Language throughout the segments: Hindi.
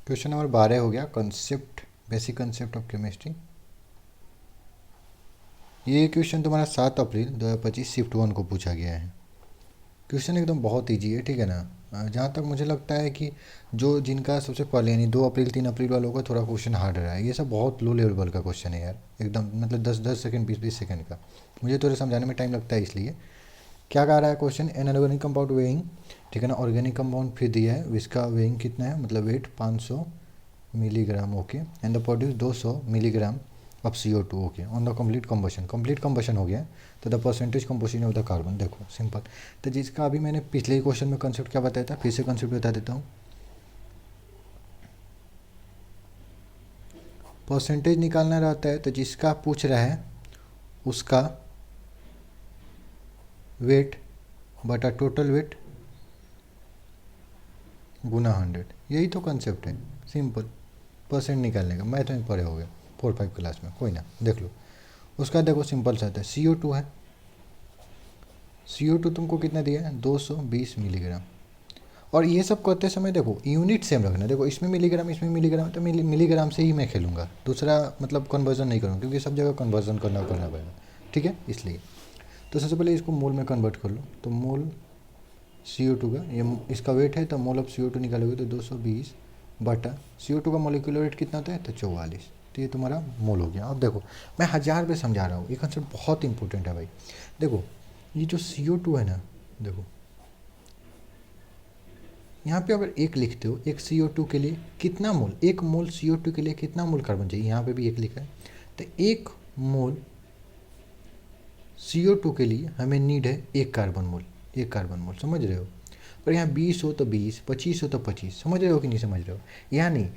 क्वेश्चन नंबर 12 हो गया, concept, basic concept of chemistry. ये क्वेश्चन तुम्हारा 7 अप्रैल 2025 शिफ्ट 1 को पूछा गया है। क्वेश्चन एकदम बहुत ईजी है, ठीक है ना। जहाँ तक मुझे लगता है कि जो जिनका सबसे पहले यानी 2 अप्रैल 3 अप्रैल वालों का थोड़ा क्वेश्चन हार्ड रहा है, ये सब बहुत लो लेवल का क्वेश्चन है यार, एकदम मतलब 10-10 सेकंड 20-20 सेकंड का। मुझे थोड़ा समझाने में टाइम लगता है, इसलिए क्या कह रहा है question, an organic compound weighing, ठीक है ना। ऑर्गेनिक कंपाउंड फिर दिया है, इसका वेइंग कितना है, मतलब weight 500 milligram, okay, and the produce 200 milligram of CO2, okay, on the complete combustion हो गया। तो the percentage composition of the carbon, देखो सिंपल। तो जिसका अभी मैंने पिछले ही क्वेश्चन में कंसेप्ट क्या बताया था, फिर से कंसेप्ट बता देता हूँ। परसेंटेज निकालना रहता है, तो जिसका पूछ रहा है उसका वेट बटा टोटल वेट गुना 100, यही तो कंसेप्ट है, सिंपल। परसेंट निकालने का मैथ में पढ़े हो गए 4-5 क्लास में, कोई ना, देख लो। उसका देखो सिंपल सा था, CO2 है। CO2 तुमको कितना दिया है, 220 मिलीग्राम। और ये सब करते समय देखो यूनिट सेम रखना, देखो इसमें मिलीग्राम तो मिलीग्राम से ही मैं खेलूँगा, दूसरा मतलब कन्वर्जन नहीं करूँगा, क्योंकि सब जगह कन्वर्जन करना पड़ेगा, ठीक है, इसलिए। तो सबसे पहले इसको मोल में कन्वर्ट कर लो, तो मोल CO2 का, ये इसका वेट है, तो मोल ऑफ CO2 निकालोगे तो 220 बटा CO2 का मोलिकुलर वेट कितना होता है, तो 44। तो ये तुम्हारा मोल हो गया। अब देखो मैं 1000 पे समझा रहा हूँ, ये कंसेप्ट बहुत इंपॉर्टेंट है भाई। देखो ये जो CO2 है ना, देखो यहाँ पे अगर एक लिखते हो, एक CO2 के लिए कितना मोल, एक मोल CO2 के लिए कितना मोल कार्बन चाहिए, यहाँ पे भी एक लिखा है। तो एक मोल CO2 के लिए हमें नीड है एक कार्बन मोल, एक कार्बन मोल, समझ रहे हो। और यहाँ 20 हो तो 20, 25 हो तो 25, समझ रहे हो कि नहीं समझ रहे हो। यानी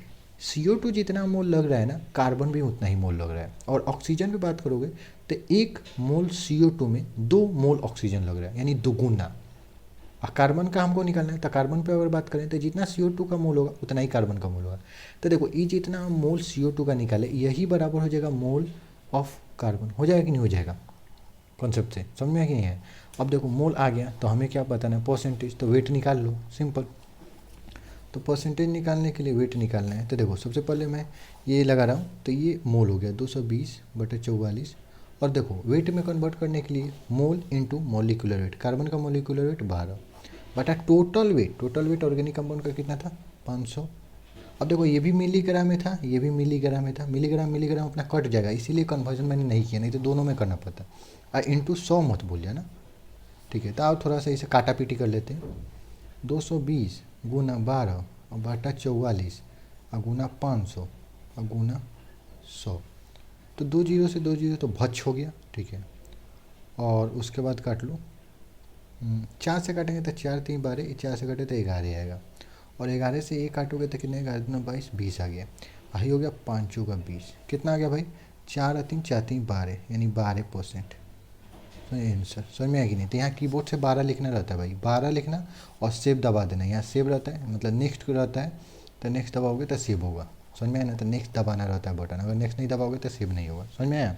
CO2 जितना मोल लग रहा है ना, कार्बन भी उतना ही मोल लग रहा है। और ऑक्सीजन पे बात करोगे तो एक मोल CO2 में 2 मोल ऑक्सीजन लग रहा है, यानी दोगुना। कार्बन का हमको निकालना है, तो कार्बन पे अगर बात करें तो जितना CO2 का मोल होगा उतना ही कार्बन का मोल होगा। तो देखो ये जितना मोल CO2 का निकाले, यही बराबर हो जाएगा मोल ऑफ कार्बन, हो जाएगा कि नहीं हो जाएगा, कॉन्सेप्ट से समझ में कि नहीं है। अब देखो मोल आ गया, तो हमें क्या बताना है, परसेंटेज, तो वेट निकाल लो, सिंपल। तो परसेंटेज निकालने के लिए वेट निकालना है, तो देखो सबसे पहले मैं ये लगा रहा हूँ, तो ये मोल हो गया 220/44। और देखो वेट में कन्वर्ट करने के लिए mole into molecular weight, carbon का मोलिकुलर वेट 12 बटा टोटल वेट ऑर्गेनिक कंपाउंड का कितना था, 500। अब देखो ये भी मिलीग्राम में था, ये भी मिलीग्राम में था, मिलीग्राम अपना कट जाएगा, इसीलिए कन्वर्जन मैंने नहीं किया, नहीं तो दोनों में करना पड़ता। इंटू 100 मत भूल जाना, ठीक है। तो आप थोड़ा सा इसे काटा पीटी कर लेते हैं, 220 गुना 12 और बटा 44 और गुना 500 और गुना 100। तो 2 जीरो से 2 जीरो तो भच हो गया, ठीक है। और उसके बाद काट लो, 4 से काटेंगे तो 4×3=12, 4 से काटे तो 11 आएगा। और 11 से 1 काटोगे तो कितने, 11×2 = 22, 20 आ गया। वही हो गया 5×20, कितना आ गया भाई, 4×3=12, यानी 12%। आंसर समझ में आएगी नहीं, तो यहाँ कीबोर्ड से 12 लिखना रहता है भाई, 12 लिखना और सेव दबा देना। यहाँ सेव रहता है, मतलब नेक्स्ट रहता है, तो नेक्स्ट दबाओगे तो सेव होगा, समझ में आया ना। तो नेक्स्ट दबाना रहता है बटन, अगर नेक्स्ट नहीं दबाओगे तो सेव नहीं होगा, समझ में आया।